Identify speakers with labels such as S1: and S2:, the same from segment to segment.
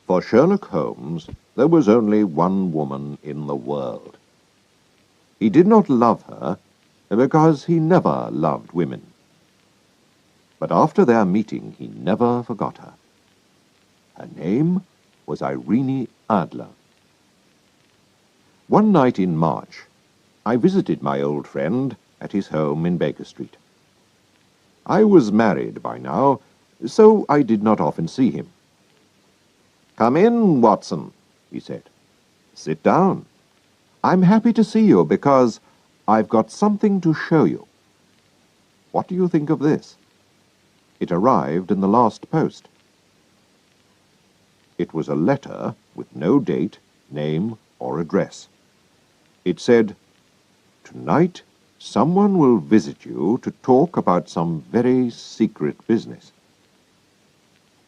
S1: For Sherlock Holmes, there was only one woman in the world. He did not love her because he never loved women. But after their meeting, he never forgot her. Her name was Irene Adler. One night in March, I visited my old friend at his home in Baker Street. I was married by now, so I did not often see him. "Come in, Watson," he said. "Sit down. I'm happy to see you because I've got something to show you. What do you think of this?" It arrived in the last post. It was a letter with no date, name, or address. It said, "Tonight, someone will visit you to talk about some very secret business.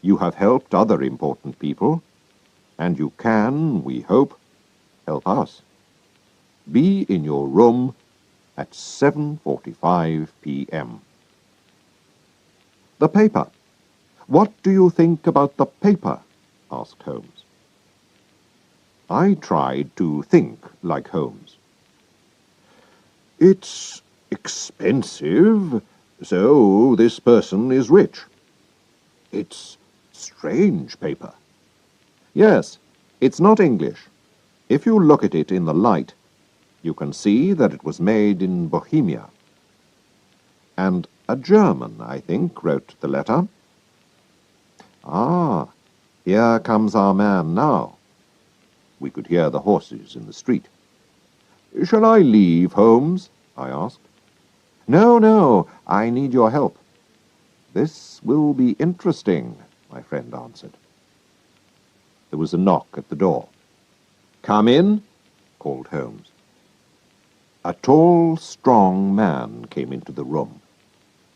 S1: You have helped other important people, and you can, we hope, help us. Be in your room at 7:45 p.m. "The paper. What do you think about the paper?" asked Holmes. I tried to think like Holmes. "It's expensive, so this person is rich. It's strange paper. Yes, it's not English. If you look at it in the light, you can see that it was made in Bohemia. And a German, I think, wrote the letter." "Ah, here comes our man now." We could hear the horses in the street. "Shall I leave, Holmes?" I asked. "No, no, I need your help." "This will be interesting," my friend answered. There was a knock at the door. "Come in," called Holmes. A tall, strong man came into the room.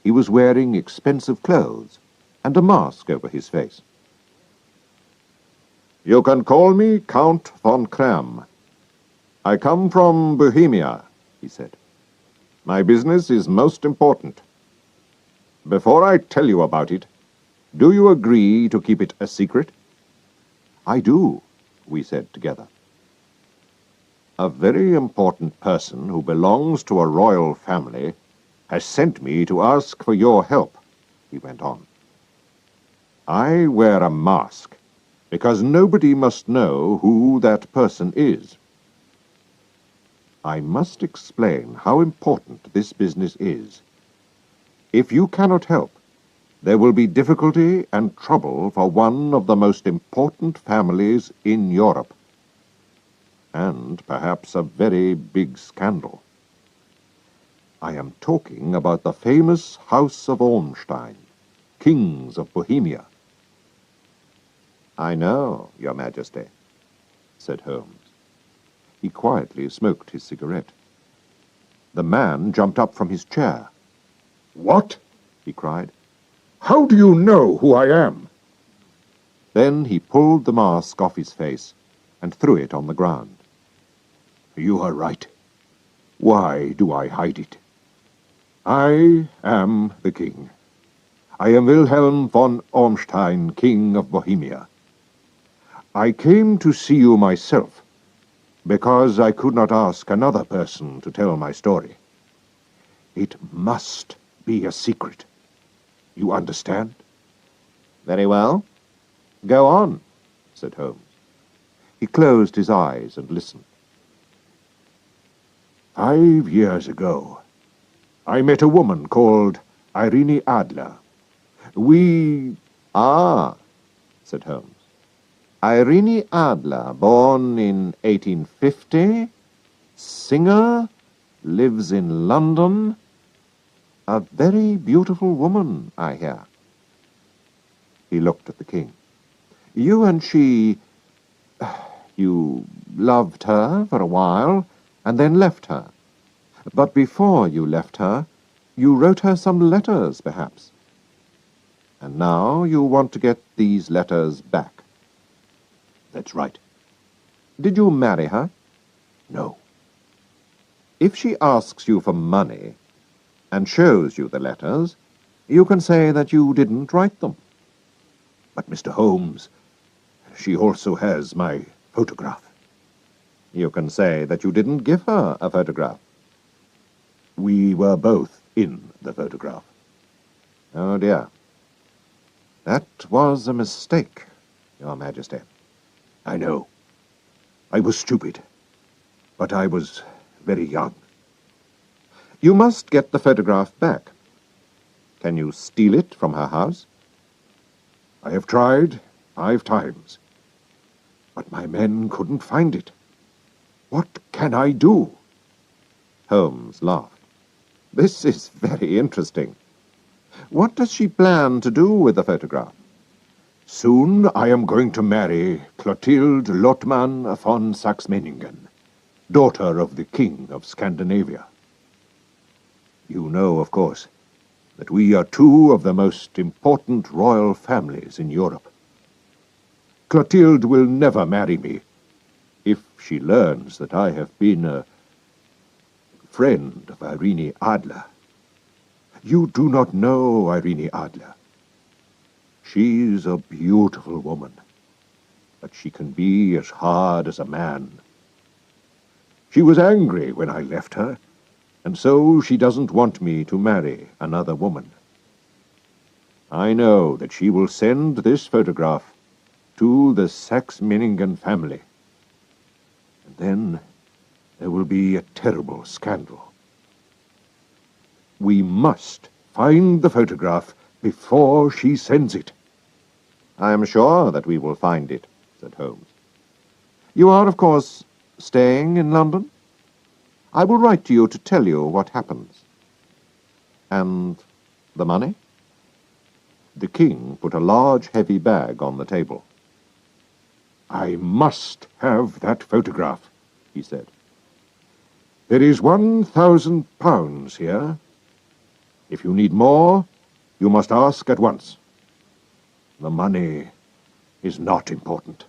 S1: He was wearing expensive clothes and a mask over his face. "You can call me Count von Kram. I come from Bohemia," he said. "My business is most important. Before I tell you about it, do you agree to keep it a secret?" "I do," we said together. "A very important person who belongs to a royal family has sent me to ask for your help," he went on. "I wear a mask because nobody must know who that person is. I must explain how important this business is. If you cannot help, there will be difficulty and trouble for one of the most important families in Europe, and perhaps a very big scandal. I am talking about the famous House of Ormstein, kings of Bohemia." "I know, Your Majesty," said Holmes. He quietly smoked his cigarette. The man jumped up from his chair. "What?" he cried. "How do you know who I am?" Then he pulled the mask off his face and threw it on the ground. "You are right. Why do I hide it? I am the king. I am Wilhelm von Ormstein, king of Bohemia. I came to see you myself because I could not ask another person to tell my story. It must be a secret. You understand?" "Very well. Go on," said Holmes. He closed his eyes and listened. 5 years ago, I met a woman called Irene Adler. We... "Ah," said Holmes. "Irene Adler, born in 1850, singer, lives in London. A very beautiful woman, I hear." He looked at the king. "You and she... you loved her for a while, and then left her. But before you left her, you wrote her some letters, perhaps. And now you want to get these letters back." "That's right." "Did you marry her?" "No." "If she asks you for money and shows you the letters, you can say that you didn't write them." "But, Mr. Holmes, she also has my photograph. You can say that you didn't give her a photograph. We were both in the photograph. Oh dear. That was a mistake, Your Majesty. I know. I was stupid. But I was very young. You must get the photograph back. Can you steal it from her house? I have tried 5 times. But my men couldn't find it. What can I do? Holmes laughed. This is very interesting. What does she plan to do with the photograph? Soon I am going to marry Clotilde Lotman von Saxe-Meiningen, daughter of the King of Scandinavia. You know, of course, that we are 2 of the most important royal families in Europe. Clotilde will never marry me if she learns that I have been a friend of Irene Adler. You do not know Irene Adler. She's a beautiful woman, but she can be as hard as a man. She was angry when I left her, and so she doesn't want me to marry another woman. I know that she will send this photograph to the Saxe-Meiningen family. And then there will be a terrible scandal. We must find the photograph before she sends it. I am sure that we will find it, said Holmes. You are, of course, staying in London? I will write to you to tell you what happens. And the money? The king put a large, heavy bag on the table. I must have that photograph, he said. There is £1,000 here. If you need more, you must ask at once. The money is not important.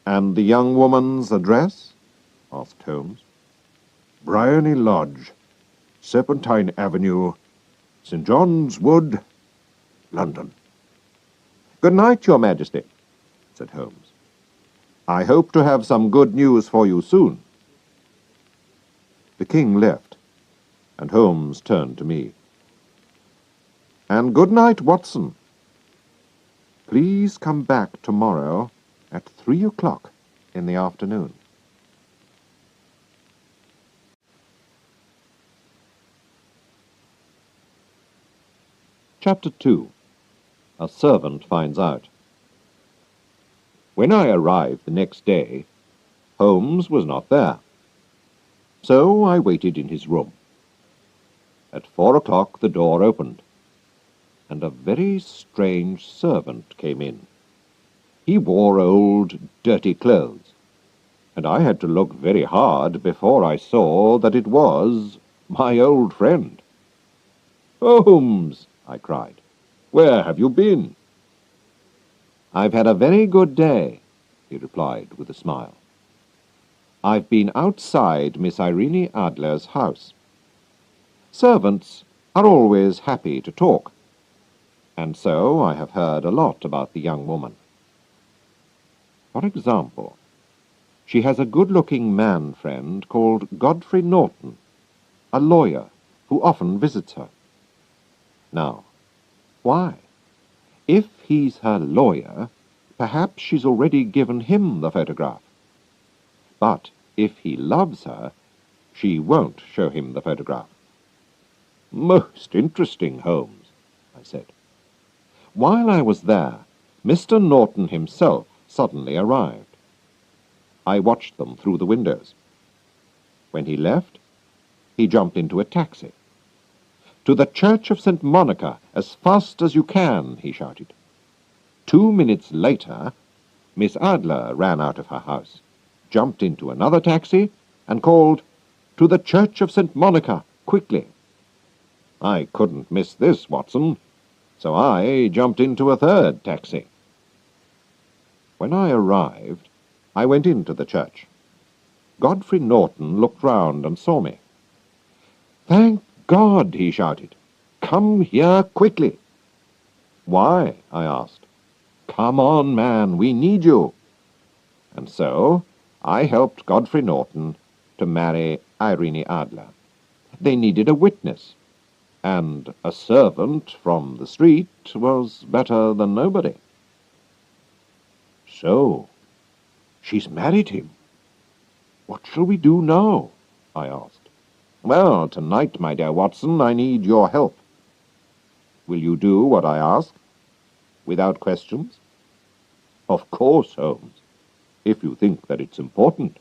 S1: And the young woman's address? Asked Holmes. Bryony Lodge, Serpentine Avenue, St. John's Wood, London. Good night, Your Majesty, said Holmes. I hope to have some good news for you soon. The king left, and Holmes turned to me. And good night, Watson. Please come back tomorrow at 3 o'clock in the afternoon. Chapter 2. A Servant Finds Out. When I arrived the next day, Holmes was not there. So I waited in his room. At 4 o'clock the door opened, and a very strange servant came in. He wore old, dirty clothes, and I had to look very hard before I saw that it was my old friend. Holmes, I cried, where have you been? I've had a very good day, he replied with a smile. I've been outside Miss Irene Adler's house. Servants are always happy to talk, and so I have heard a lot about the young woman. For example, she has a good-looking man friend called Godfrey Norton, a lawyer who often visits her. Now, why? If he's her lawyer, perhaps she's already given him the photograph. But if he loves her, she won't show him the photograph. Most interesting, Holmes, I said. While I was there, Mr. Norton himself suddenly arrived. I watched them through the windows. When he left, he jumped into a taxi. To the Church of St. Monica, as fast as you can, he shouted. 2 minutes later, Miss Adler ran out of her house, jumped into another taxi, and called, "To the Church of St. Monica, quickly." I couldn't miss this, Watson, so I jumped into a third taxi. When I arrived, I went into the church. Godfrey Norton looked round and saw me. "Thank God," he shouted. "Come here quickly." "Why?" I asked. "Come on, man, we need you." And so I helped Godfrey Norton to marry Irene Adler. They needed a witness, and a servant from the street was better than nobody. So, she's married him. What shall we do now? I asked. Well, tonight, my dear Watson, I need your help. Will you do what I ask? Without questions? Of course, Holmes, if you think that it's important,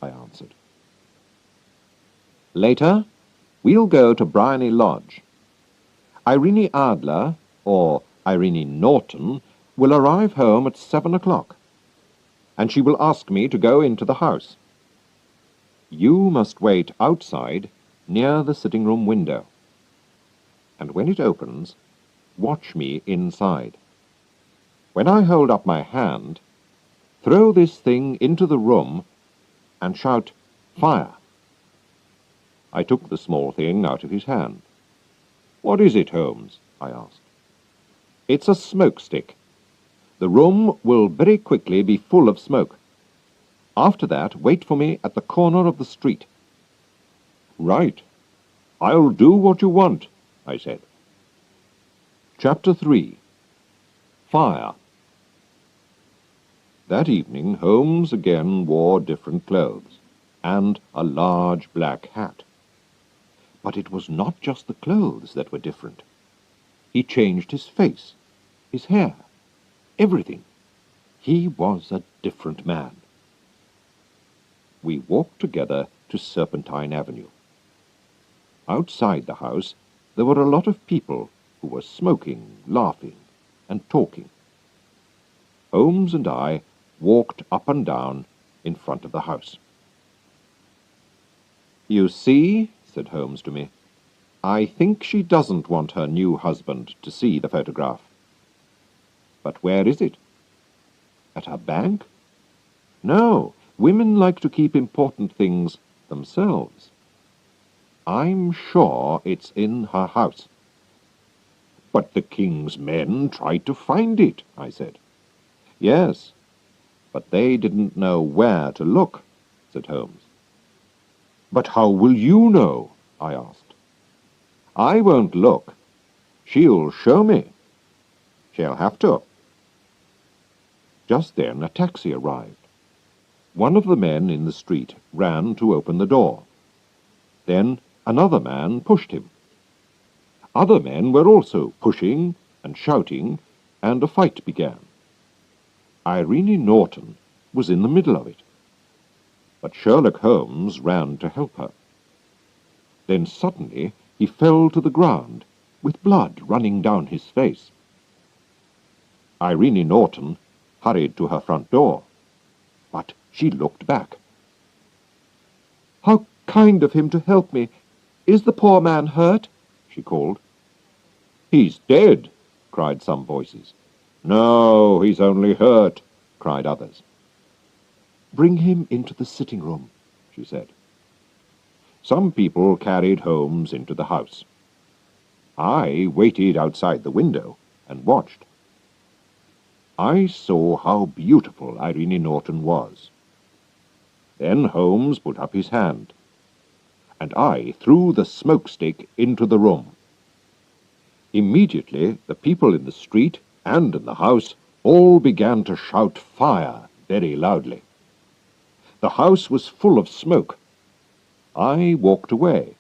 S1: I answered. Later, we'll go to Bryony Lodge. Irene Adler, or Irene Norton, will arrive home at 7 o'clock, and she will ask me to go into the house. You must wait outside, near the sitting-room window, and when it opens, watch me inside. When I hold up my hand, throw this thing into the room and shout, "Fire!" I took the small thing out of his hand. "What is it, Holmes?" I asked. "It's a smoke stick. The room will very quickly be full of smoke. After that, wait for me at the corner of the street." "Right. I'll do what you want," I said. Chapter 3. Fire. That evening Holmes again wore different clothes, and a large black hat. But it was not just the clothes that were different. He changed his face, his hair, everything. He was a different man. We walked together to Serpentine Avenue. Outside the house there were a lot of people who were smoking, laughing, and talking. Holmes and I walked up and down in front of the house. "You see," said Holmes to me, "I think she doesn't want her new husband to see the photograph." "But where is it?" "At her bank?" "No, women like to keep important things themselves. I'm sure it's in her house." "But the king's men tried to find it," I said. "Yes, but they didn't know where to look," said Holmes. "But how will you know?" I asked. "I won't look. She'll show me. She'll have to." Just then a taxi arrived. One of the men in the street ran to open the door. Then another man pushed him. Other men were also pushing and shouting, and a fight began. Irene Norton was in the middle of it, but Sherlock Holmes ran to help her. Then suddenly he fell to the ground, with blood running down his face. Irene Norton hurried to her front door, but she looked back. "How kind of him to help me! Is the poor man hurt?" she called. "He's dead," cried some voices. "No, he's only hurt," cried others. "Bring him into the sitting-room," she said. Some people carried Holmes into the house. I waited outside the window and watched. I saw how beautiful Irene Norton was. Then Holmes put up his hand, and I threw the smoke stick into the room. Immediately the people in the street and in the house all began to shout "Fire!" very loudly. The house was full of smoke. I walked away,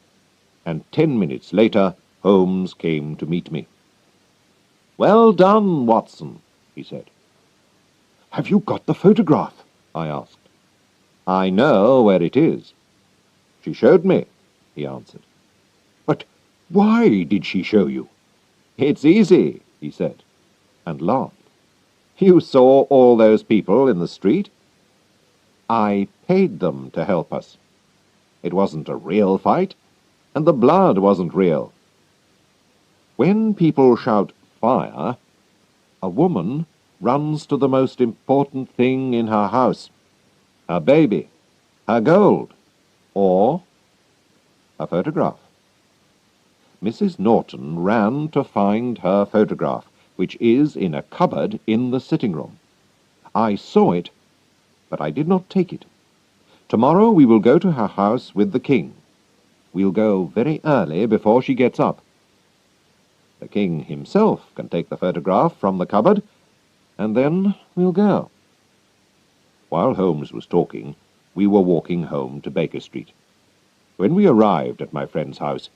S1: and 10 minutes later Holmes came to meet me. "Well done, Watson," he said. "Have you got the photograph?" I asked. "I know where it is." "She showed me," he answered. "But why did she show you?" "It's easy," he said, and laughed. "You saw all those people in the street? I paid them to help us. It wasn't a real fight, and the blood wasn't real. When people shout 'fire,' a woman runs to the most important thing in her house, her baby, her gold, or a photograph. Mrs. Norton ran to find her photograph, which is in a cupboard in the sitting room. I saw it, but I did not take it. Tomorrow we will go to her house with the king. We'll go very early before she gets up. The king himself can take the photograph from the cupboard, and then we'll go." While Holmes was talking, we were walking home to Baker Street. When we arrived at my friend's house,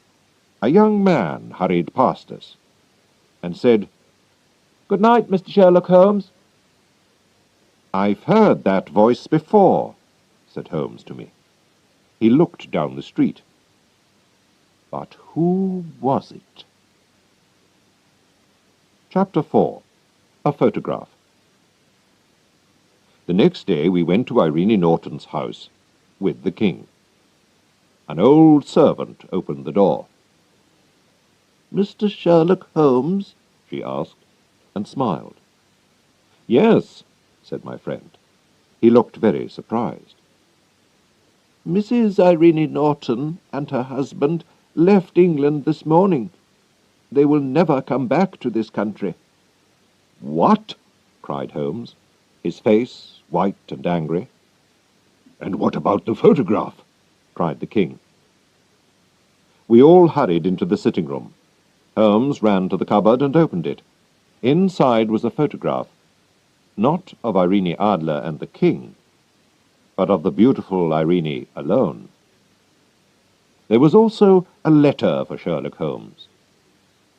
S1: a young man hurried past us and said, "Good night, Mr. Sherlock Holmes." "I've heard that voice before," said Holmes to me. He looked down the street. But who was it? Chapter 4. A Photograph. The next day we went to Irene Norton's house with the king. An old servant opened the door. "Mr. Sherlock Holmes?" she asked, and smiled. "Yes," said my friend. He looked very surprised. "Mrs. Irene Norton and her husband left England this morning. They will never come back to this country." "What?" cried Holmes, his face white and angry. "And what about the photograph?" cried the king. We all hurried into the sitting room. Holmes ran to the cupboard and opened it. Inside was a photograph, not of Irene Adler and the king, but of the beautiful Irene alone. There was also a letter for Sherlock Holmes.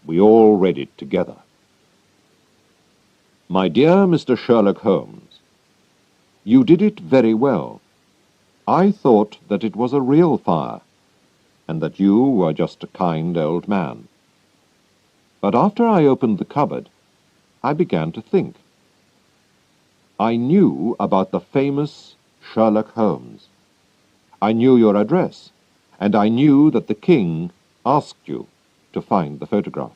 S1: We all read it together. "My dear Mr. Sherlock Holmes, you did it very well. I thought that it was a real fire, and that you were just a kind old man. But after I opened the cupboard, I began to think. I knew about the famous Sherlock Holmes. I knew your address, and I knew that the king asked you to find the photograph.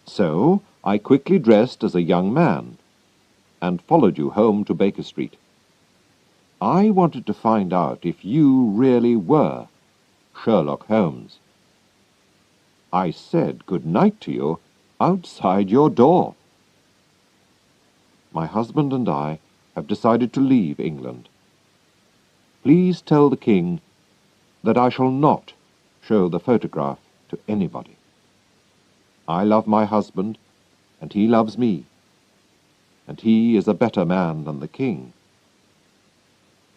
S1: So I quickly dressed as a young man and followed you home to Baker Street. I wanted to find out if you really were Sherlock Holmes. I said good night to you outside your door. My husband and I have decided to leave England. Please tell the king that I shall not show the photograph to anybody. I love my husband, and he loves me, and he is a better man than the king.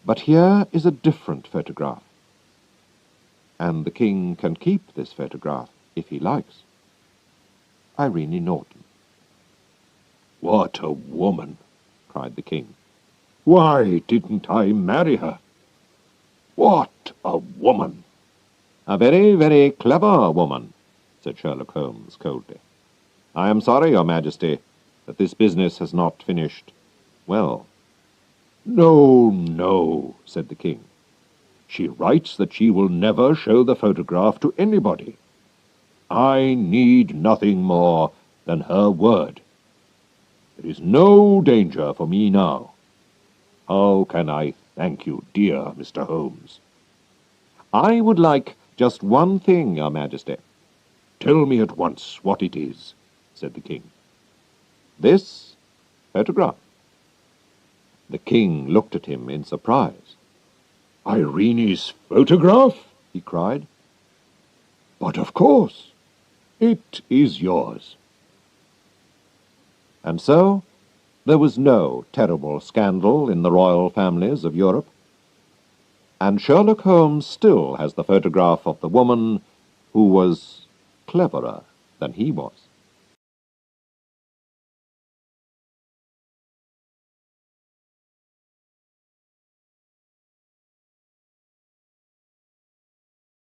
S1: But here is a different photograph, and the king can keep this photograph if he likes. Irene Norton." "What a woman!" cried the king. "Why didn't I marry her? What a woman!" "A very, very clever woman," said Sherlock Holmes coldly. "I am sorry, Your Majesty, that this business has not finished well." "No, no," said the king. "She writes that she will never show the photograph to anybody. I need nothing more than her word. There is no danger for me now. How can I thank you, dear Mr. Holmes?" "I would like just one thing, Your Majesty." "Tell me at once what it is," said the king. "This photograph." The king looked at him in surprise. "Irene's photograph?" he cried. "But of course, it is yours." And so there was no terrible scandal in the royal families of Europe, and Sherlock Holmes still has the photograph of the woman who was cleverer than he was.